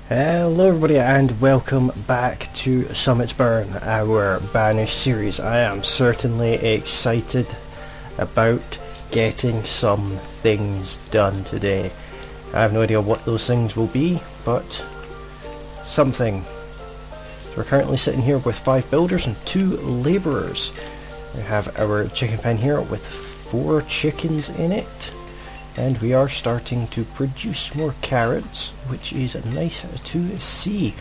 Hello everybody and welcome back to Summits Burn, our Banished series. I am certainly excited about getting some things done today. I have no idea what those things will be, but something. So we're currently sitting here with 5 builders and 2 labourers. We have our chicken pen here with 4 chickens in it. And we are starting to produce more carrots, which is nice to see.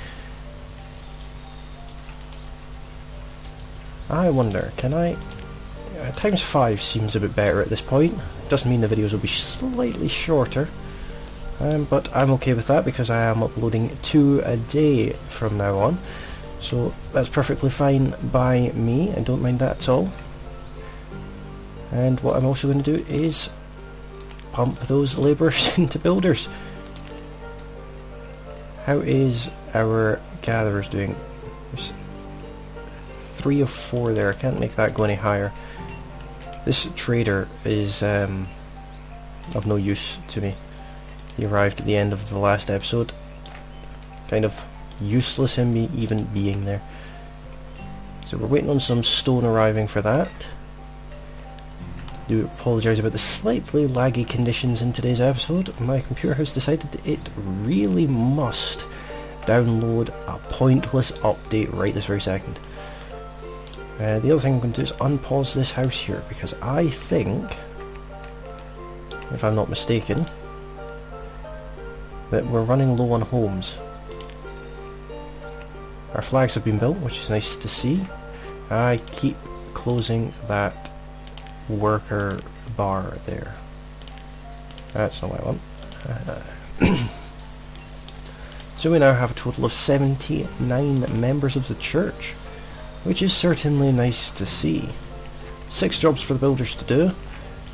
I wonder, can I... times 5 seems a bit better at this point. Doesn't mean the videos will be slightly shorter. But I'm okay with that because I am uploading 2 a day from now on. So that's perfectly fine by me. I don't mind that at all. And what I'm also going to do is pump those labourers into builders. How is our gatherers doing? There's 3 of 4 there. I can't make that go any higher. This trader is of no use to me. He arrived at the end of the last episode. Kind of useless him even being there. So we're waiting on some stone arriving for that. I do apologise about the slightly laggy conditions in today's episode. My computer has decided that it really must download a pointless update right this very second. The other thing I'm going to do is unpause this house here because I think, if I'm not mistaken, that we're running low on homes. Our flags have been built, which is nice to see. I keep closing that worker bar there. That's not what I want. So we now have a total of 79 members of the church, which is certainly nice to see. 6 jobs for the builders to do.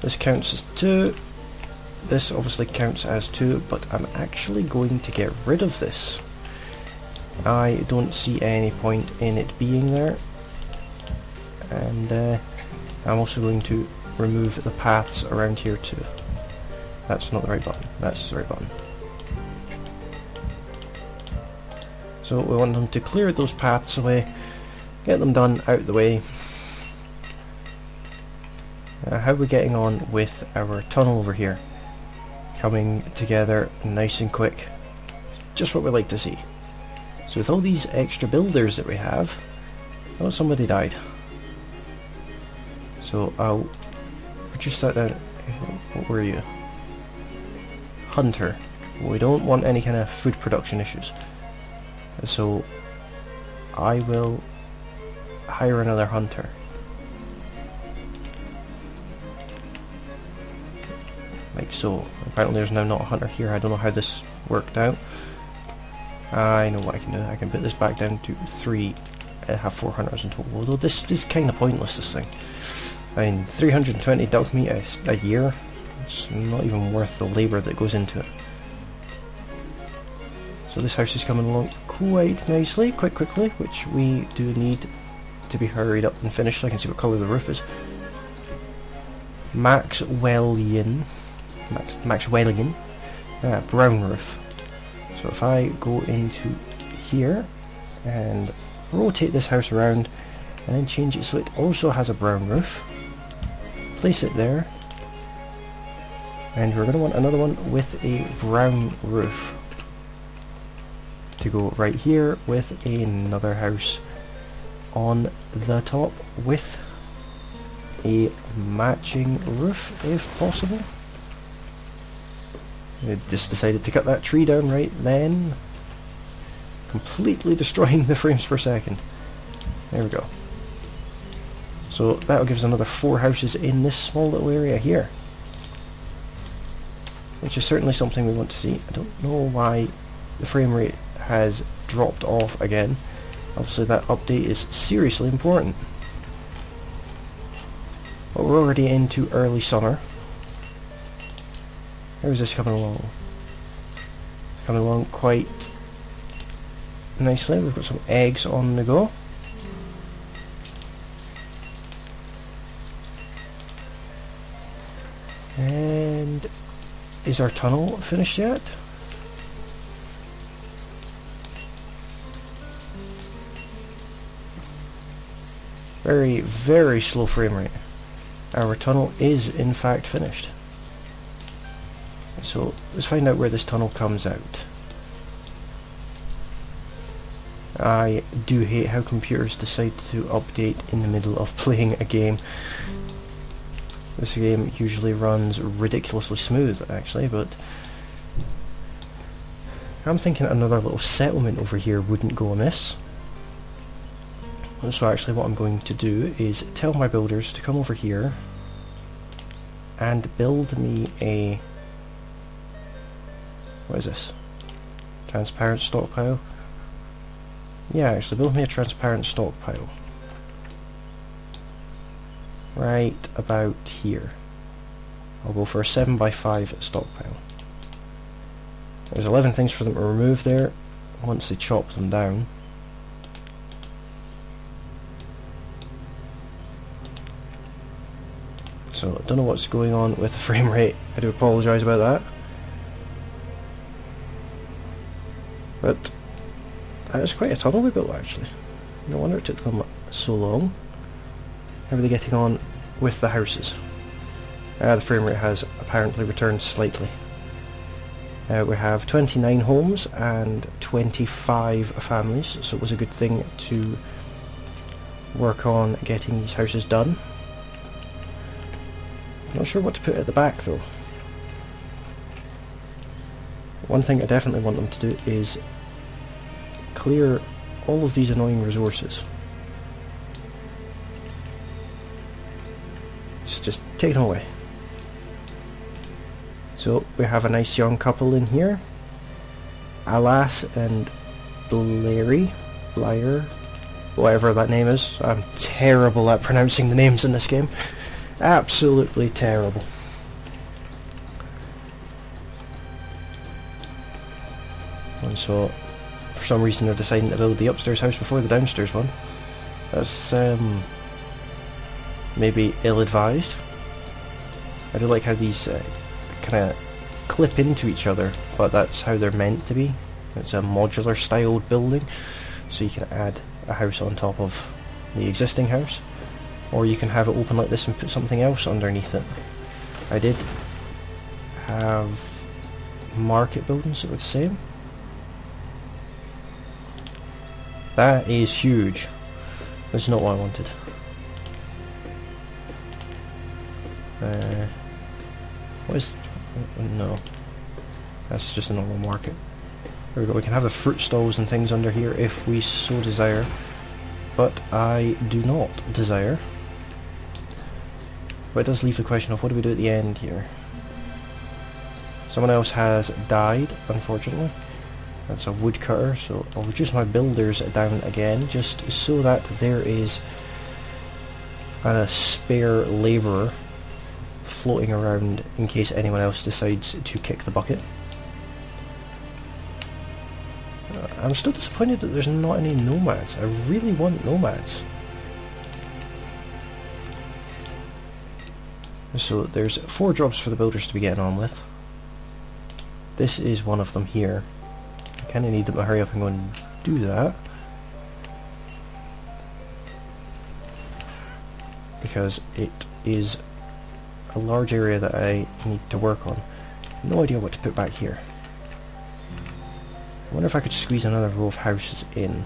This counts as 2. This obviously counts as 2, but I'm actually going to get rid of this. I don't see any point in it being there. And I'm also going to remove the paths around here too. That's not the right button. That's the right button. So we want them to clear those paths away, get them done out of the way. How are we getting on with our tunnel over here? Coming together nice and quick. Just what we like to see. So with all these extra builders that we have... Oh, somebody died. So I'll reduce that down. What were you? Hunter. We don't want any kind of food production issues. So I will hire another hunter. Like so. Apparently there's now not a hunter here. I don't know how this worked out. I know what I can do. I can put this back down to 3. I have 4 hunters in total. Although this is kind of pointless, this thing. I mean, 320 duck meat a year, it's not even worth the labour that goes into it. So this house is coming along quite nicely, quite quickly, which we do need to be hurried up and finished so I can see what colour the roof is. Maxwellian, brown roof. So if I go into here and rotate this house around and then change it so it also has a brown roof. Place it there, and we're going to want another one with a brown roof to go right here with another house on the top with a matching roof if possible. I just decided to cut that tree down right then, completely destroying the frames per second. There we go. So that'll give us another 4 houses in this small little area here. Which is certainly something we want to see. I don't know why the frame rate has dropped off again. Obviously that update is seriously important. But we're already into early summer. How's this coming along? Coming along quite nicely. We've got some eggs on the go. And is our tunnel finished yet? Very, very slow frame rate. Our tunnel is in fact finished. So let's find out where this tunnel comes out. I do hate how computers decide to update in the middle of playing a game. This game usually runs ridiculously smooth actually, but I'm thinking another little settlement over here wouldn't go amiss. So actually what I'm going to do is tell my builders to come over here and build me a... what is this? Transparent stockpile? Yeah, actually build me a transparent stockpile. Right about here. I'll go for a 7x5 stockpile. There's 11 things for them to remove there once they chop them down. So I don't know what's going on with the frame rate. I do apologise about that. But that is quite a tunnel we built actually. No wonder it took them so long. How are they getting on with the houses? The frame rate has apparently returned slightly. We have 29 homes and 25 families, so it was a good thing to work on getting these houses done. Not sure what to put at the back though. One thing I definitely want them to do is clear all of these annoying resources. Just take them away. So we have a nice young couple in here. Alas and Blair, whatever that name is. I'm terrible at pronouncing the names in this game. Absolutely terrible. And so, for some reason they're deciding to build the upstairs house before the downstairs one. That's maybe ill-advised. I do like how these kind of clip into each other, but that's how they're meant to be. It's a modular styled building, so you can add a house on top of the existing house, or you can have it open like this and put something else underneath it. I did have market buildings that were the same. That is huge. That's not what I wanted. What is... no. That's just a normal market. There we go, we can have the fruit stalls and things under here if we so desire. But I do not desire. But it does leave the question of what do we do at the end here. Someone else has died, unfortunately. That's a woodcutter, so I'll reduce my builders down again, just so that there is a spare labourer floating around in case anyone else decides to kick the bucket. I'm still disappointed that there's not any nomads. I really want nomads. So there's 4 jobs for the builders to be getting on with. This is one of them here. I kind of need them to hurry up and go and do that, because it is a large area that I need to work on. No idea what to put back here. I wonder if I could squeeze another row of houses in.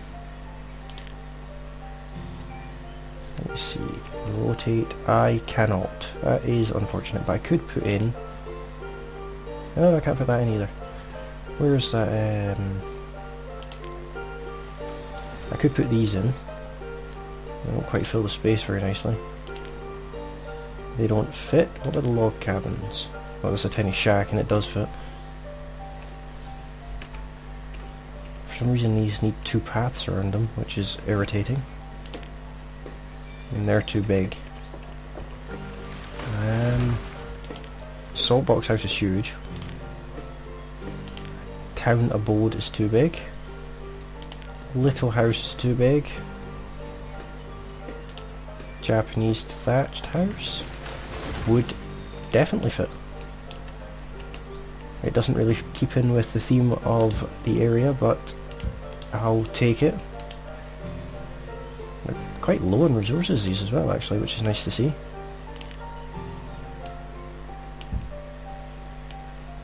Let me see. Rotate. I cannot. That is unfortunate, but I could put in... no, I can't put that in either. Where's that? I could put these in. They don't quite fill the space very nicely. They don't fit. What about the log cabins? Well, there's a tiny shack and it does fit. For some reason these need 2 paths around them, which is irritating. And they're too big. Saltbox house is huge. Town abode is too big. Little house is too big. Japanese thatched house would definitely fit. It doesn't really keep in with the theme of the area, but I'll take it. They're quite low on resources, these as well, actually, which is nice to see.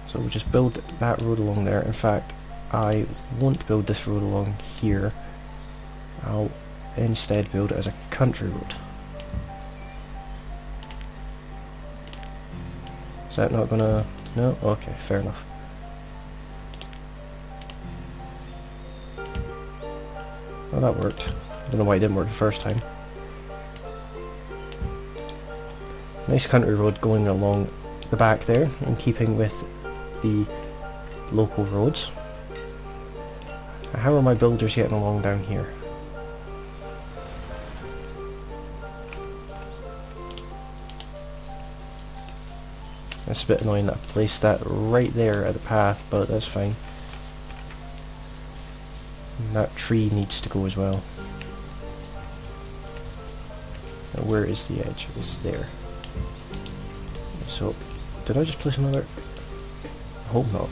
So we'll just build that road along there. In fact, I won't build this road along here. I'll instead build it as a country road. Is that not gonna... no? Okay, fair enough. Well, that worked. I don't know why it didn't work the first time. Nice country road going along the back there, in keeping with the local roads. How are my builders getting along down here? It's a bit annoying that I placed that right there at the path, but that's fine. And that tree needs to go as well. Now where is the edge? It's there. So, did I just place another? I hope not.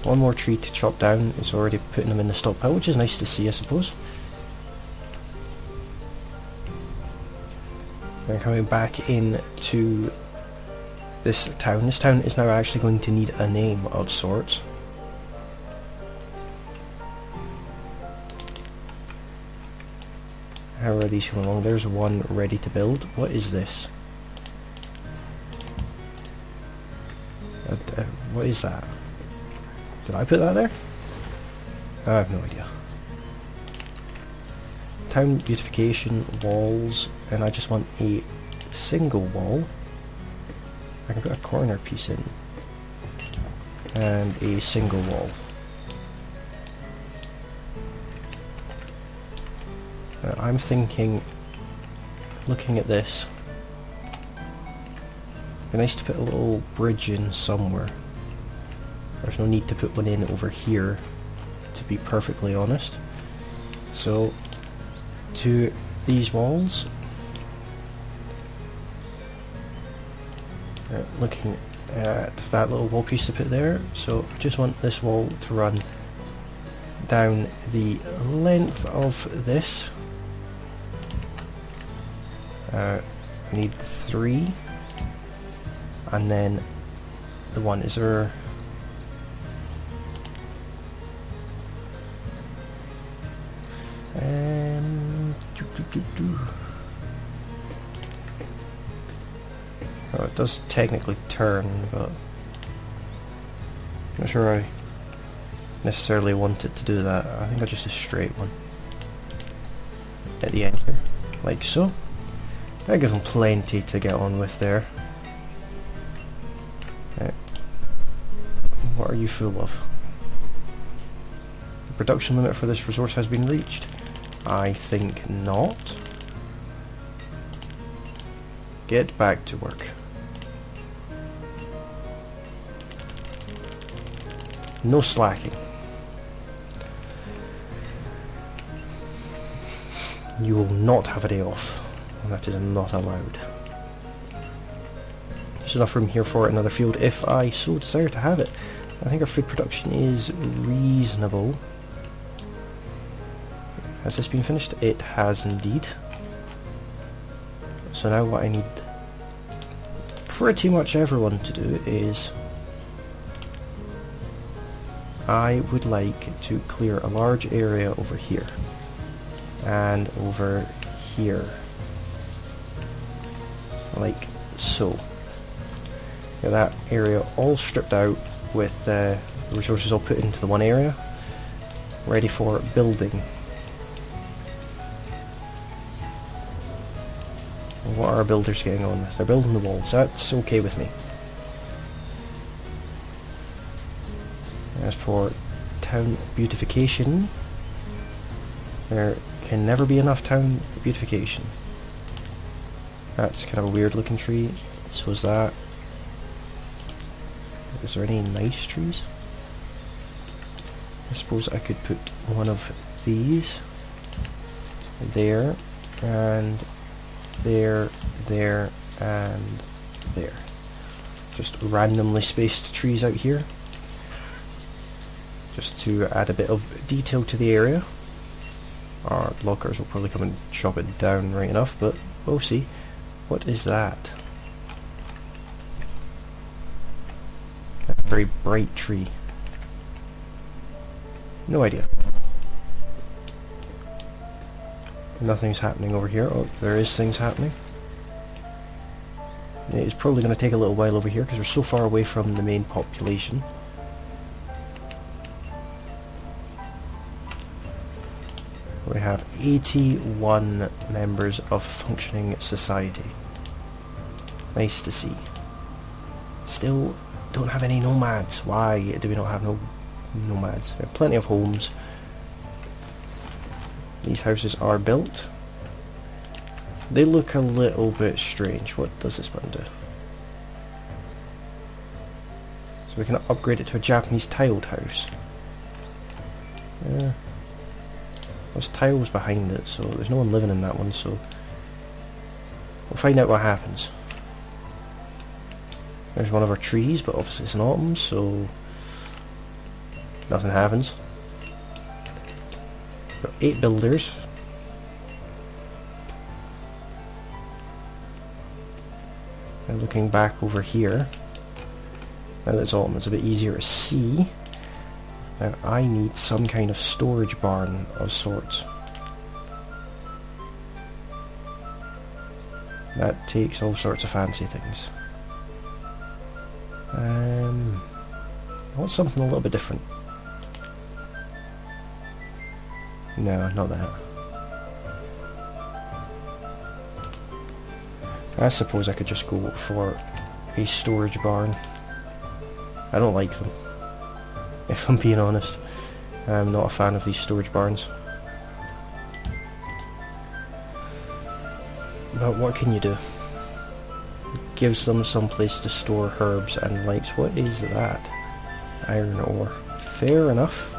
One more tree to chop down. It's already putting them in the stockpile, which is nice to see, I suppose. We're coming back into this town. This town is now actually going to need a name of sorts. How are these coming along? There's one ready to build. What is this? What is that? Did I put that there? I have no idea. Town beautification, walls, and I just want a single wall. I can put a corner piece in. And a single wall. Now, I'm thinking, looking at this, it'd be nice to put a little bridge in somewhere. There's no need to put one in over here, to be perfectly honest. So, to these walls, looking at that little wall piece to put there, so I just want this wall to run down the length of this. I need 3, and then the one, is there... Oh, it does technically turn, but I'm not sure I necessarily want it to do that. I think I'll just a straight one at the end here, like so. I give them plenty to get on with there. Right. What are you full of? The production limit for this resource has been reached. I think not. Get back to work. No slacking. You will not have a day off. That is not allowed. There's enough room here for another field if I so desire to have it. I think our food production is reasonable. Has this been finished? It has indeed. So now what I need pretty much everyone to do is I would like to clear a large area over here and over here, like so. Get that area all stripped out with the resources all put into the one area, ready for building. What are our builders getting on with? They're building the walls. That's okay with me. As for town beautification, there can never be enough town beautification. That's kind of a weird looking tree. So is that. Is there any nice trees? I suppose I could put one of these there, and there, there, and there. Just randomly spaced trees out here. just to add a bit of detail to the area. Our lockers will probably come and chop it down right enough, but we'll see. What is that? A very bright tree. No idea. Nothing's happening over here. Oh, there is things happening. It's probably going to take a little while over here because we're so far away from the main population. We have 81 members of functioning society. Nice to see. Still don't have any nomads. Why do we not have no nomads? We have plenty of homes. These houses are built. They look a little bit strange. What does this one do? So we can upgrade it to a Japanese tiled house. There's tiles behind it, so there's no one living in that one, so we'll find out what happens. There's one of our trees, but obviously it's an autumn, so nothing happens. Got 8 builders. And looking back over here, now that it's autumn, it's a bit easier to see. Now I need some kind of storage barn of sorts. That takes all sorts of fancy things. I want something a little bit different. No, not that. I suppose I could just go for a storage barn. I don't like them, if I'm being honest. I'm not a fan of these storage barns. But what can you do? Gives them some place to store herbs and lights. What is that? Iron ore. Fair enough.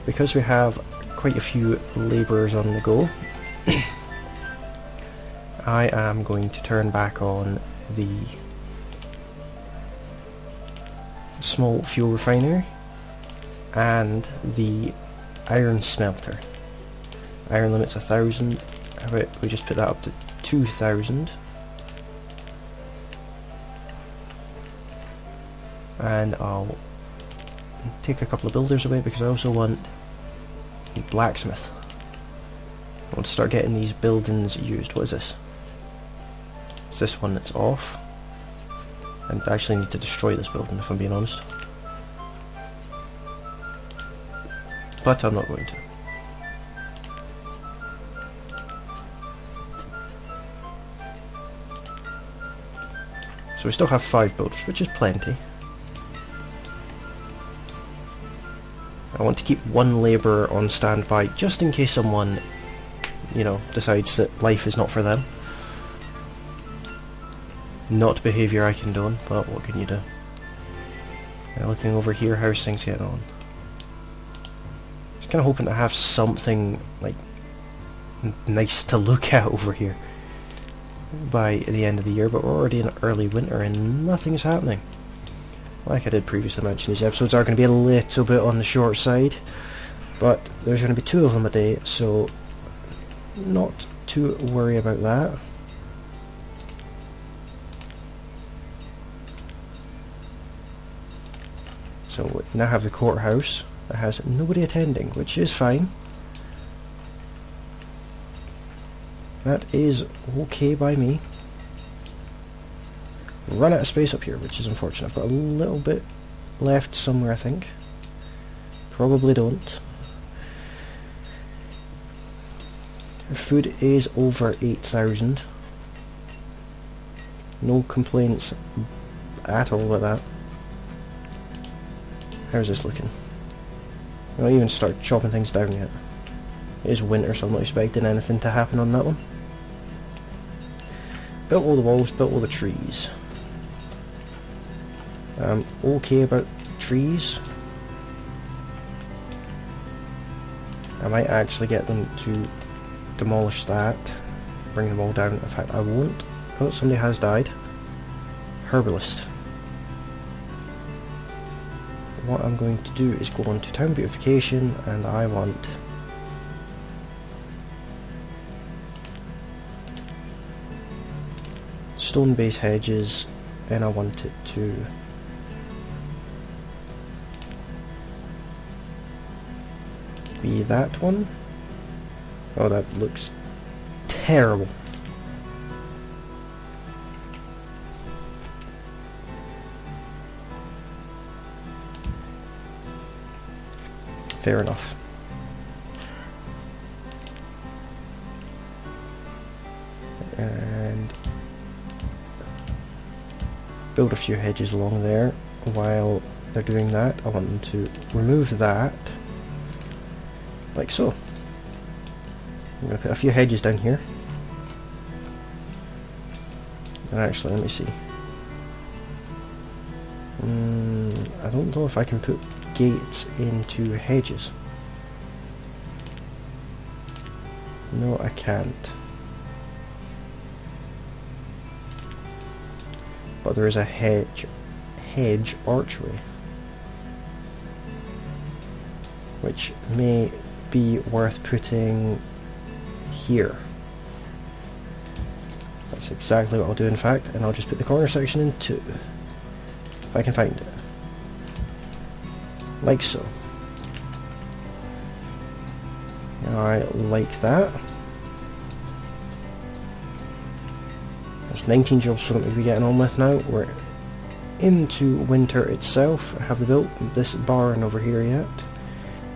Because we have quite a few labourers on the go, I am going to turn back on the small fuel refinery and the iron smelter. Iron limit's 1,000. How about we just put that up to 2,000? And I'll take a couple of builders away because I also want a blacksmith. I want to start getting these buildings used. What is this? It's this one that's off. And I actually need to destroy this building if I'm being honest. But I'm not going to. So we still have 5 builders, which is plenty. I want to keep one labourer on standby just in case someone, you know, decides that life is not for them. Not behaviour I condone, but what can you do? Now looking over here, how's things getting on? Just kind of hoping to have something like nice to look at over here by the end of the year, but we're already in early winter and nothing's happening. Like I did previously mention, these episodes are going to be a little bit on the short side, but there's going to be 2 of them a day, so not to worry about that. So we now have the courthouse that has nobody attending, which is fine. That is okay by me. Run out of space up here, which is unfortunate. I've got a little bit left somewhere, I think. Probably don't. Food is over 8,000. No complaints at all about that. How's this looking? I don't even start chopping things down yet. It is winter, so I'm not expecting anything to happen on that one. Built all the walls, built all the trees. I'm okay about trees. I might actually get them to demolish that, bring them all down. In fact, I won't. Oh, somebody has died. Herbalist. what I'm going to do is go on to town beautification, and I want stone base hedges, and I want it to be that one. Oh, that looks terrible. Fair enough. And build a few hedges along there. While they're doing that, I want them to remove that, like so. I'm going to put a few hedges down here. And actually, let me see. I don't know if I can put gates into hedges. No, I can't. But there is a hedge archway, which may be worth putting here. That's exactly what I'll do, in fact, and I'll just put the corner section in 2, if I can find it. Like so. Alright, like that. There's 19 jobs for them to be getting on with now. We're into winter itself. Have they built this barn over here yet?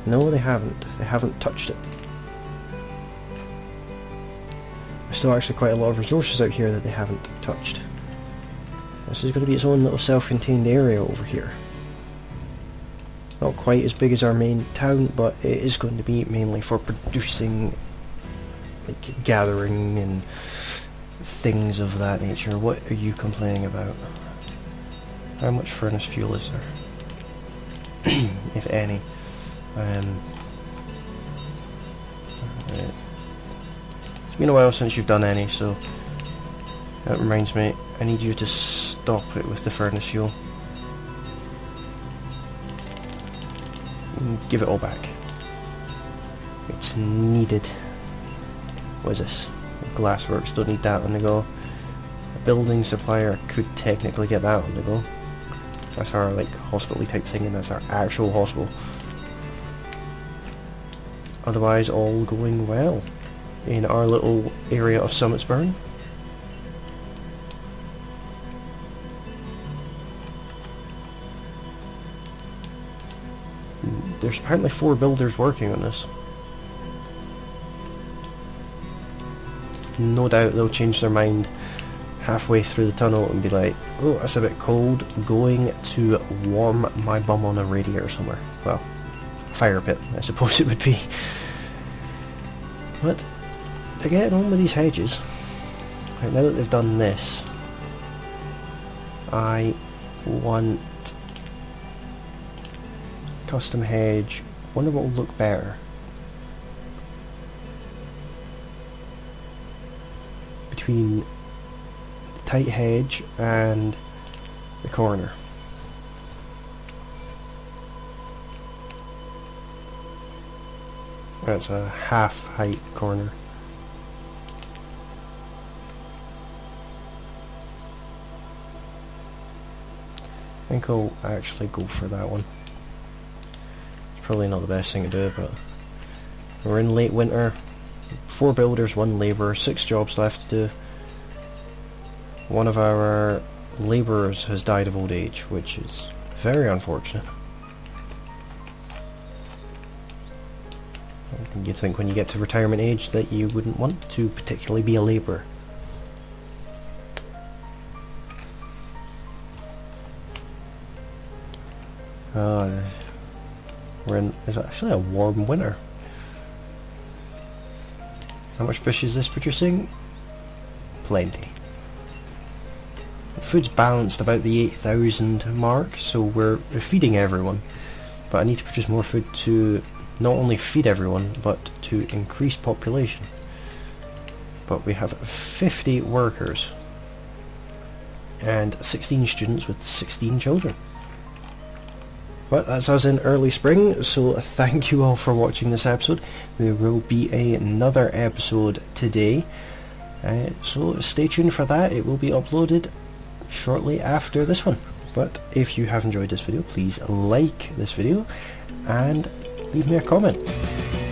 No, they haven't. They haven't touched it. There's still actually quite a lot of resources out here that they haven't touched. This is going to be its own little self-contained area over here. Not quite as big as our main town, but it is going to be mainly for producing, like, gathering and things of that nature. What are you complaining about? How much furnace fuel is there? If any. It's been a while since you've done any, so that reminds me, I need you to stop it with the furnace fuel. Give it all back. It's needed. What is this? Glassworks, don't need that on the go. A building supplier could technically get that on the go. That's our, like, hospital-y type thing, and that's our actual hospital. Otherwise, all going well in our little area of Summitsburn. There's apparently 4 builders working on this. No doubt they'll change their mind halfway through the tunnel and be like, oh, that's a bit cold, going to warm my bum on a radiator somewhere. Well, fire pit, I suppose it would be. But they're getting on with these hedges. Right, now that they've done this, I want custom hedge. Wonder what will look better between the tight hedge and the corner. That's a half height corner. I think I'll actually go for that one. Probably not the best thing to do, but we're in late winter. 4 builders, 1 labourer, 6 jobs left to do. One of our labourers has died of old age, which is very unfortunate. You'd think when you get to retirement age that you wouldn't want to particularly be a labourer. It's actually a warm winter. How much fish is this producing? Plenty. Food's balanced about the 8,000 mark, so we're feeding everyone. But I need to produce more food to not only feed everyone, but to increase population. But we have 50 workers and 16 students with 16 children. But that's us in early spring, so thank you all for watching this episode. There will be another episode today, so stay tuned for that. It will be uploaded shortly after this one. But if you have enjoyed this video, please like this video and leave me a comment.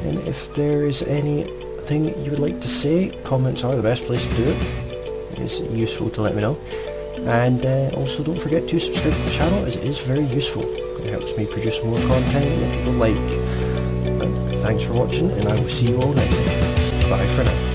And if there is anything you would like to say, comments are the best place to do it. It's useful to let me know. And also don't forget to subscribe to the channel, as it is very useful. It helps me produce more content that people like. And thanks for watching, and I will see you all next time. Bye for now.